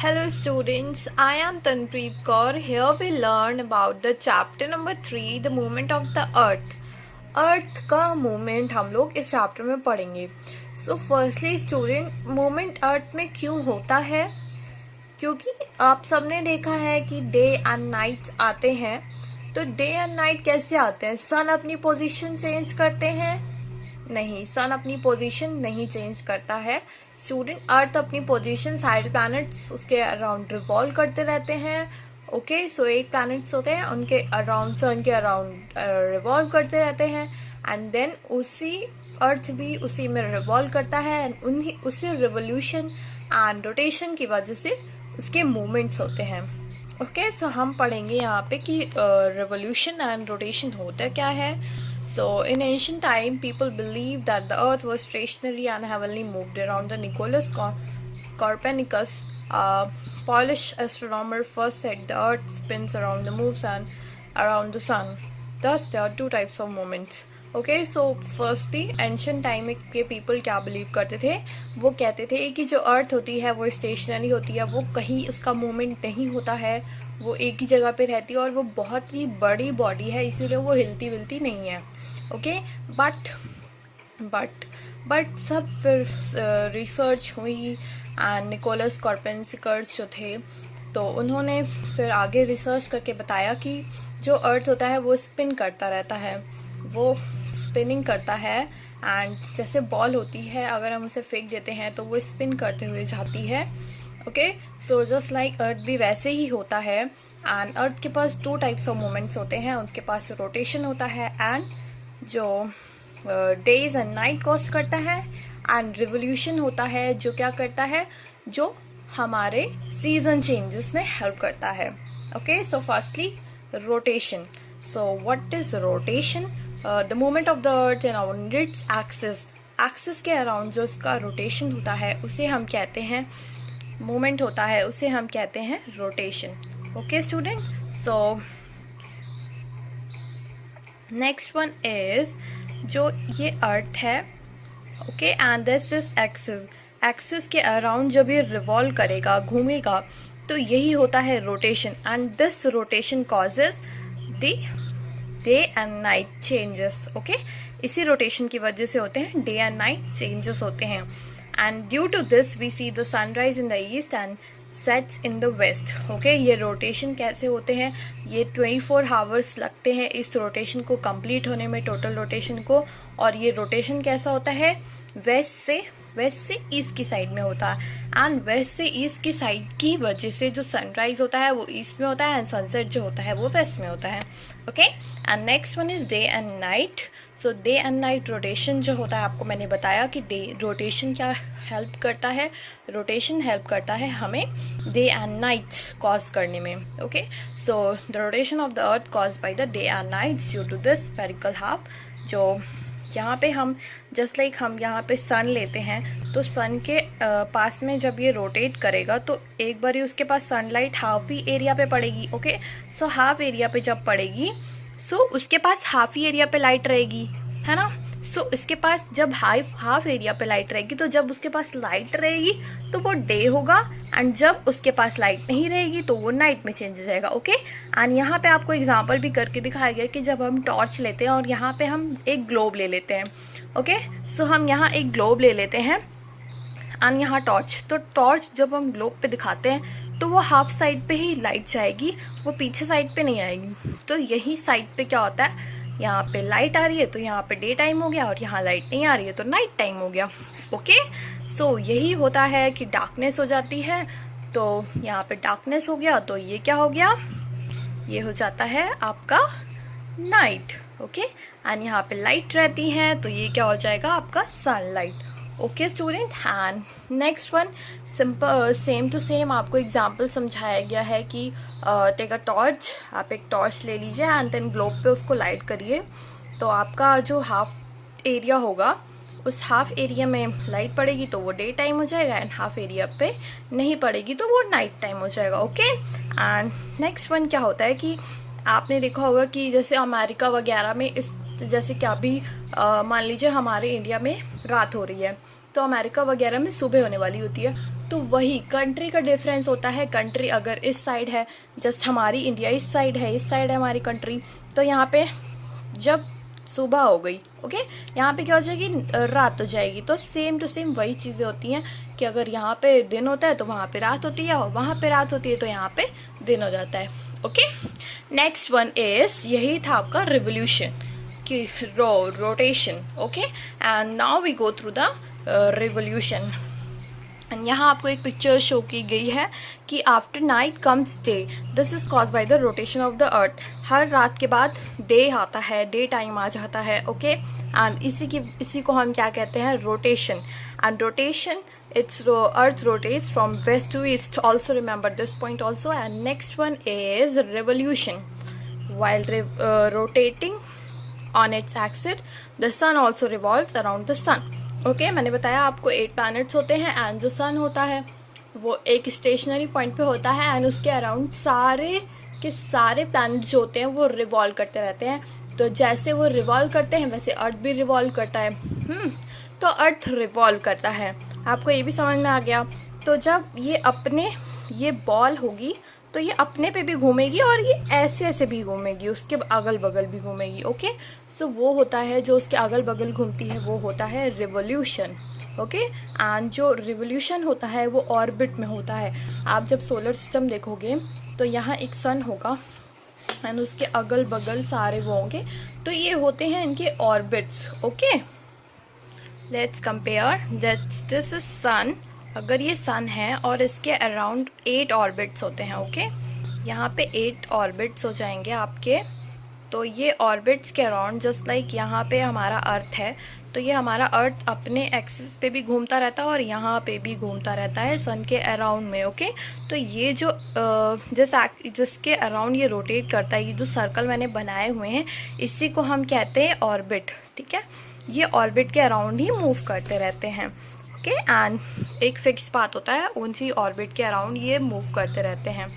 Hello students, I am Tanpreet Kaur. Here we learn about the chapter number 3, the movement of the earth. अर्थ का movement हम लोग इस chapter में पढ़ेंगे. So firstly student, movement अर्थ में क्यों होता है? क्योंकि आप सबने देखा है कि डे एंड नाइट आते हैं. तो डे एंड नाइट कैसे आते हैं? सन अपनी पोजीशन चेंज करते हैं? नहीं, सन अपनी पोजीशन नहीं चेंज करता है. स्टूडेंट, अर्थ अपनी पोजीशन, सारे प्लैनेट्स उसके अराउंड रिवॉल्व करते रहते हैं. ओके, सो 8 प्लैनेट्स होते हैं, उनके अराउंड, सन के अराउंड रिवॉल्व करते रहते हैं. एंड देन उसी अर्थ भी उसी में रिवॉल्व करता है. एंड उन्हीं उसी रिवोल्यूशन एंड रोटेशन की वजह से उसके मूवमेंट्स होते हैं. ओके, सो हम पढ़ेंगे यहाँ पे कि रिवोल्यूशन एंड रोटेशन होता क्या है. So, in ancient time, people believed that the earth was stationary and heavily moved around. The Nicolaus Copernicus, a Polish astronomer, first said the earth spins around the moves and around the sun. Thus, there are two types of movements. Okay, so firstly, ancient time के people क्या believe करते थे? वो कहते थे कि जो earth होती है वो stationary होती है, वो कहीं उसका movement नहीं होता है, वो एक ही जगह पे रहती है और वो बहुत ही बड़ी बॉडी है, इसीलिए वो हिलती विलती नहीं है. ओके, बट सब फिर रिसर्च हुई एंड निकोलस कॉर्पेनिकस जो थे, तो उन्होंने फिर आगे रिसर्च करके बताया कि जो अर्थ होता है वो स्पिन करता रहता है, वो स्पिनिंग करता है. एंड जैसे बॉल होती है, अगर हम उसे फेंक देते हैं तो वो स्पिन करते हुए जाती है. Okay, so just like earth भी वैसे ही होता है. एंड अर्थ के पास 2 टाइप्स ऑफ मोमेंट्स होते हैं. उसके पास रोटेशन होता है एंड जो डेज एंड नाइट कॉज करता है, एंड रिवोल्यूशन होता है जो क्या करता है, जो हमारे सीजन चेंजेस में हेल्प करता है. Okay, so firstly rotation. So what is rotation? The movement of the earth around its axis. Axis के अराउंड जो इसका रोटेशन होता है उसे हम कहते हैं, मूवमेंट होता है उसे हम कहते हैं rotation. Okay student, so next one is जो ये अर्थ है. Okay, and this is axis. Axis के अराउंड जब ये रिवॉल्व करेगा, घूमेगा, तो यही होता है rotation. And this rotation causes the day and night changes. Okay, इसी रोटेशन की वजह से होते हैं डे एंड नाइट चेंजेस होते हैं. And due to this we see the sunrise in the east and sets in the west. Okay, ये rotation कैसे होते हैं? ये 24 आवर्स लगते हैं इस रोटेशन को कंप्लीट होने में, टोटल रोटेशन को. और ये रोटेशन कैसा होता है? वेस्ट से ईस्ट की साइड में होता है. एंड वेस्ट से ईस्ट की साइड की वजह से जो सनराइज होता है वो ईस्ट में होता है एंड सनसेट जो होता है वो वेस्ट में होता है. Okay, and next one is day and night. So day and night rotation जो होता है, आपको मैंने बताया कि डे रोटेशन क्या हेल्प करता है. रोटेशन हेल्प करता है हमें डे एंड नाइट कॉज करने में. Okay, so the rotation of the earth cause by the day and night due to this spherical half. जो यहाँ पे हम जस्ट लाइक हम यहाँ पे सन लेते हैं, तो सन के पास में जब ये रोटेट करेगा तो एक बार ही उसके पास सनलाइट हाफ ही एरिया पे पड़ेगी. ओके, सो हाफ एरिया पे जब पड़ेगी, सो उसके पास हाफ ही एरिया पे लाइट रहेगी, है ना. सो इसके पास जब हाफ एरिया पे लाइट रहेगी, तो जब उसके पास लाइट रहेगी तो वो डे होगा, एंड जब उसके पास लाइट नहीं रहेगी तो वो नाइट में चेंज हो जाएगा. ओके, एंड यहाँ पे आपको एग्जांपल भी करके दिखाया गया कि जब हम टॉर्च लेते हैं और यहाँ पे हम एक ग्लोब ले लेते हैं. ओके, सो हम यहाँ एक ग्लोब ले लेते हैं एंड यहाँ टॉर्च. तो टॉर्च जब हम ग्लोब पे दिखाते हैं तो वो हाफ साइड पे ही लाइट जाएगी, वो पीछे साइड पे नहीं आएगी. तो यही साइड पे क्या होता है, यहाँ पे लाइट आ रही है तो यहाँ पे डे टाइम हो गया, और यहाँ लाइट नहीं आ रही है तो नाइट टाइम हो गया. ओके, सो यही होता है कि डार्कनेस हो जाती है, तो यहाँ पे डार्कनेस हो गया तो ये क्या हो गया, ये हो जाता है आपका नाइट. ओके, एंड यहाँ पे लाइट रहती है तो ये क्या हो जाएगा, आपका sunlight. Okay student, and next one simple same to same आपको एग्जांपल समझाया गया है कि टेक अ टॉर्च. आप एक टॉर्च ले लीजिए एंड देन ग्लोब पे उसको लाइट करिए, तो आपका जो हाफ एरिया होगा उस हाफ एरिया में लाइट पड़ेगी तो वो डे टाइम हो जाएगा, एंड हाफ एरिया पे नहीं पड़ेगी तो वो नाइट टाइम हो जाएगा. ओके, एंड नेक्स्ट वन क्या होता है कि आपने देखा होगा कि जैसे अमेरिका वगैरह में इस तो जैसे कि अभी मान लीजिए हमारे इंडिया में रात हो रही है, तो अमेरिका वगैरह में सुबह होने वाली होती है। तो वही कंट्री का डिफरेंस होता है। कंट्री अगर इस साइड है, जस्ट हमारी इंडिया इस साइड है, इस साइड है हमारी कंट्री, तो यहाँ पे जब सुबह हो गई, ओके, यहाँ पे क्या हो जाएगी, रात हो जाएगी। तो सेम टू सेम वही चीजें होती हैं कि अगर यहाँ पे दिन होता है तो वहां पे रात होती है, और वहां पे रात होती है तो यहाँ पे दिन हो जाता है। ओके, नेक्स्ट वन इज, यही था आपका रिवोल्यूशन की rotation. Okay, and now we go through the revolution. यहाँ आपको एक पिक्चर शो की गई है कि after night comes day, this is cause by the rotation of the earth. हर रात के बाद डे आता है, डे टाइम आ जाता है। ओके, एंड इसी को हम क्या कहते हैं, rotation. And rotation, its earth rotates from west to east, also remember this point also. And next one is revolution. while rotating on its axis, the sun also revolves around the sun. Okay, मैंने बताया आपको 8 planets होते हैं, and जो सन होता है वो एक स्टेशनरी पॉइंट पे होता है, एंड उसके अराउंड सारे के सारे प्लैनेट्स जो होते हैं वो रिवॉल्व करते रहते हैं। तो जैसे वो रिवॉल्व करते हैं वैसे अर्थ भी रिवॉल्व करता है। तो अर्थ रिवॉल्व करता है, आपको ये भी समझ में आ गया। तो जब ये बॉल होगी तो ये अपने पे भी घूमेगी और ये ऐसे ऐसे भी घूमेगी, उसके अगल बगल भी घूमेगी। ओके, सो वो होता है, जो उसके अगल बगल घूमती है वो होता है रिवोल्यूशन। ओके, एंड जो रिवोल्यूशन होता है वो ऑर्बिट में होता है। आप जब सोलर सिस्टम देखोगे तो यहाँ एक सन होगा एंड उसके अगल बगल सारे वो होंगे, तो ये होते हैं इनके orbits. Okay, let's compare, this is sun. अगर ये सन है और इसके अराउंड 8 ऑर्बिट्स होते हैं। ओके, यहाँ पे 8 ऑर्बिट्स हो जाएंगे आपके। तो ये ऑर्बिट्स के अराउंड, जस्ट लाइक यहाँ पे हमारा अर्थ है, तो ये हमारा अर्थ अपने एक्सिस पे भी घूमता रहता है और यहाँ पे भी घूमता रहता है सन के अराउंड में। ओके, तो ये जो जिसके अराउंड ये रोटेट करता है, ये जो सर्कल मैंने बनाए हुए हैं, इसी को हम कहते हैं ऑर्बिट। ठीक है, ये ऑर्बिट के अराउंड ही मूव करते रहते हैं। ओके, एंड एक फिक्स बात होता है, उसी ऑर्बिट के अराउंड ये मूव करते रहते हैं।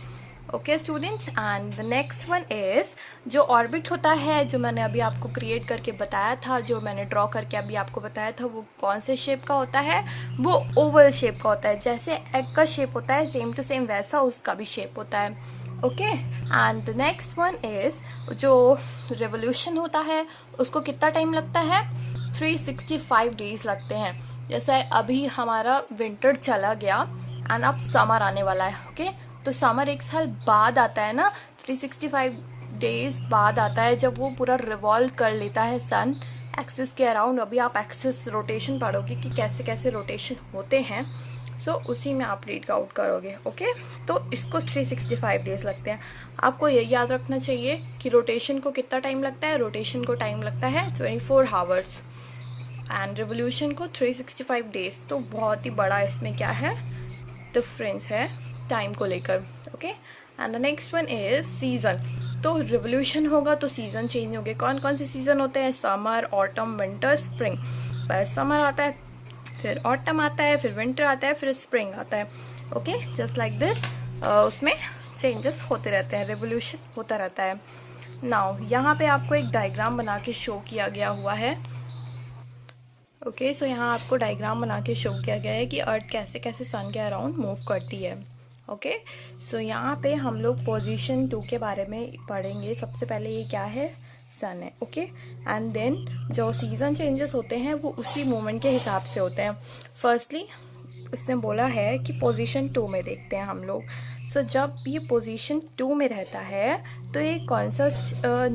Okay students, and the next one is, जो ऑर्बिट होता है, जो मैंने अभी आपको क्रिएट करके बताया था, जो मैंने ड्रॉ करके अभी आपको बताया था, वो कौन से शेप का होता है, वो ओवल शेप का होता है। जैसे एग का शेप होता है, सेम टू सेम वैसा उसका भी शेप होता है। Okay, and the next one is, जो रेवोल्यूशन होता है उसको कितना टाइम लगता है, 365 डेज लगते हैं। जैसे अभी हमारा विंटर चला गया एंड अब समर आने वाला है। ओके, तो समर 1 साल बाद आता है ना, 365 डेज बाद आता है, जब वो पूरा रिवॉल्व कर लेता है सन एक्सिस के अराउंड। अभी आप एक्सिस रोटेशन पढ़ोगे कि कैसे कैसे रोटेशन होते हैं, सो उसी में आप रीड आउट करोगे। ओके, तो इसको 365 डेज लगते हैं। आपको ये याद रखना चाहिए कि रोटेशन को कितना टाइम लगता है, रोटेशन को टाइम लगता है 24 आवर्स, एंड रिवोल्यूशन को 365 डेज। तो बहुत ही बड़ा इसमें क्या है, डिफरेंस है टाइम को लेकर। Okay, and the next one is season. तो रिवोल्यूशन होगा तो सीजन चेंज होंगे। कौन कौन से सीजन होते हैं, समर, ऑटम, विंटर, स्प्रिंग। पर समर आता है, फिर ऑटम आता है, फिर विंटर आता है, फिर स्प्रिंग आता है। ओके, जस्ट लाइक दिस, उसमें चेंजेस होते रहते हैं, रिवोल्यूशन होता रहता है। नाउ यहाँ पे आपको एक डायग्राम बना के शो किया गया हुआ है। ओके, सो यहाँ आपको डायग्राम बना के शो किया गया है कि अर्थ कैसे कैसे सन के अराउंड मूव करती है। ओके, सो यहाँ पे हम लोग पोजीशन 2 के बारे में पढ़ेंगे। सबसे पहले ये क्या है, सन है। ओके, एंड देन जो सीजन चेंजेस होते हैं वो उसी मोमेंट के हिसाब से होते हैं। फर्स्टली इसने बोला है कि पोजीशन 2 में देखते हैं हम लोग। सो जब ये पोजीशन 2 में रहता है तो ये कौन सा,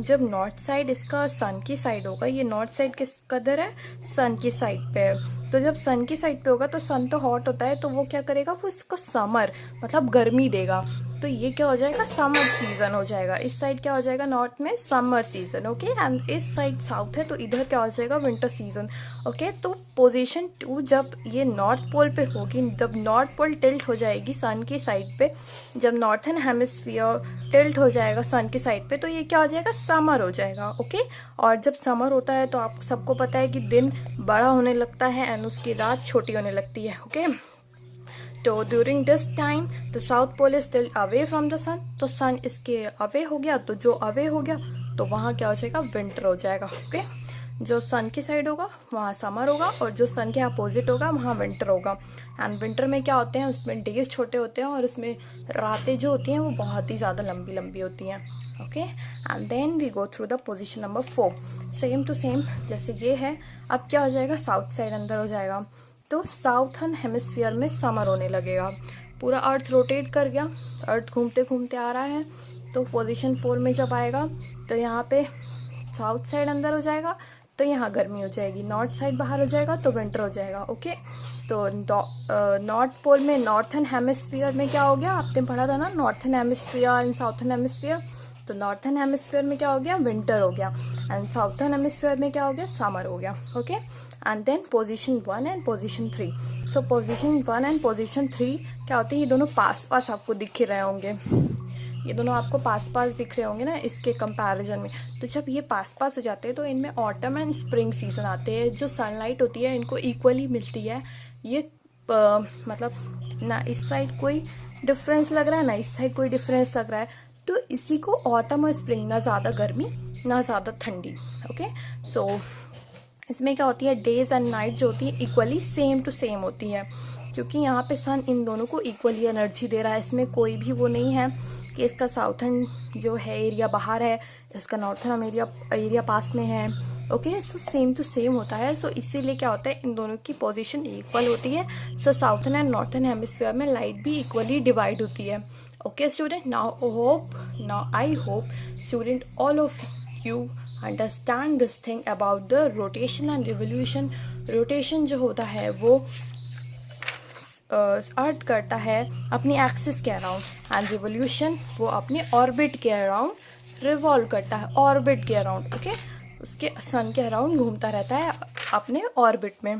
जब नॉर्थ साइड इसका सन की साइड होगा, ये नॉर्थ साइड किस कदर है, सन की साइड पे है। तो जब सन की साइड पे होगा तो सन तो हॉट होता है, तो वो क्या करेगा, वो इसको समर मतलब गर्मी देगा। तो ये क्या हो जाएगा, समर सीजन हो जाएगा। इस साइड क्या हो जाएगा, नॉर्थ में समर सीजन। ओके, एंड इस साइड साउथ है तो इधर क्या हो जाएगा, विंटर सीजन। ओके, तो पोजीशन 2 जब ये नॉर्थ पोल पे होगी, जब नॉर्थ पोल टिल्ट हो जाएगी सन की साइड पे, जब नॉर्थन हेमिस्फीयर टिल्ट हो जाएगा सन की साइड पे, तो ये क्या हो जाएगा, समर हो जाएगा। ओके, और जब समर होता है तो आप सबको पता है कि दिन बड़ा होने लगता है एंड उसकी रात छोटी होने लगती है। ओके, तो during this time the south pole is still away from the sun. तो सन इसके अवे हो गया, तो जो अवे हो गया तो वहाँ क्या हो जाएगा, विंटर हो जाएगा। ओके, जो सन की साइड होगा वहाँ समर होगा, और जो सन के अपोजिट होगा वहाँ विंटर होगा। एंड विंटर में क्या होते हैं, उसमें डेज छोटे होते हैं और उसमें रातें जो होती हैं वो बहुत ही ज़्यादा लंबी लंबी होती हैं। Okay, and then we go through the position number 4, same to same जैसे ये है। अब क्या हो जाएगा, साउथ साइड अंदर हो जाएगा, तो साउथर्न हेमिस्फीयर में समर होने लगेगा। पूरा अर्थ रोटेट कर गया, अर्थ घूमते घूमते आ रहा है, तो पोजीशन 4 में जब आएगा तो यहाँ पे साउथ साइड अंदर हो जाएगा, तो यहाँ गर्मी हो जाएगी। नॉर्थ साइड बाहर हो जाएगा तो विंटर हो जाएगा। ओके, तो नॉर्थ पोल में, नॉर्थर्न हेमिस्फीयर में क्या हो गया, आपने पढ़ा था ना, northern hemisphere and southern hemisphere. तो नॉर्थर्न हेमिस्फीयर में क्या हो गया, विंटर हो गया, एंड साउथर्न हेमिस्फीयर में क्या हो गया, समर हो गया। Okay, and then position 1 and position 3। So position 1 and position 3 क्या होते हैं, ये दोनों पास पास आपको दिख रहे होंगे, ये दोनों आपको पास पास दिख रहे होंगे ना इसके कंपैरिजन में। तो जब ये पास पास हो जाते हैं तो इनमें ऑटम एंड स्प्रिंग सीजन आते हैं। जो सनलाइट होती है इनको इक्वली मिलती है। ये मतलब ना इस साइड कोई डिफरेंस लग रहा है ना इस साइड कोई डिफरेंस लग रहा है, तो इसी को ऑटम और स्प्रिंग, ना ज़्यादा गर्मी ना ज़्यादा ठंडी। ओके, सो इसमें क्या होती है, डेज एंड नाइट जो होती है इक्वली सेम टू सेम होती है, क्योंकि यहाँ पे सन इन दोनों को इक्वली एनर्जी दे रहा है। इसमें कोई भी वो नहीं है कि इसका साउथर्न जो है एरिया बाहर है, इसका नॉर्थर्न एरिया पास में है। Okay, so same to same होता है। सो इसीलिए क्या होता है, इन दोनों की पोजीशन इक्वल होती है। सो साउथर्न एंड नॉर्थर्न हेमिस्फीयर में लाइट भी इक्वली डिवाइड होती है। Okay student, now I hope student all of you understand this thing about the rotation and revolution। Rotation जो होता है वो अर्थ करता है अपनी एक्सिस के अराउंड, एंड रिवोल्यूशन वो अपने ऑर्बिट के अराउंड रिवॉल्व करता है, ऑर्बिट के अराउंड। ओके, उसके सन के अराउंड घूमता रहता है अपने ऑर्बिट में।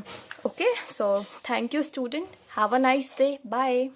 Okay, so thank you student, have a nice day, bye.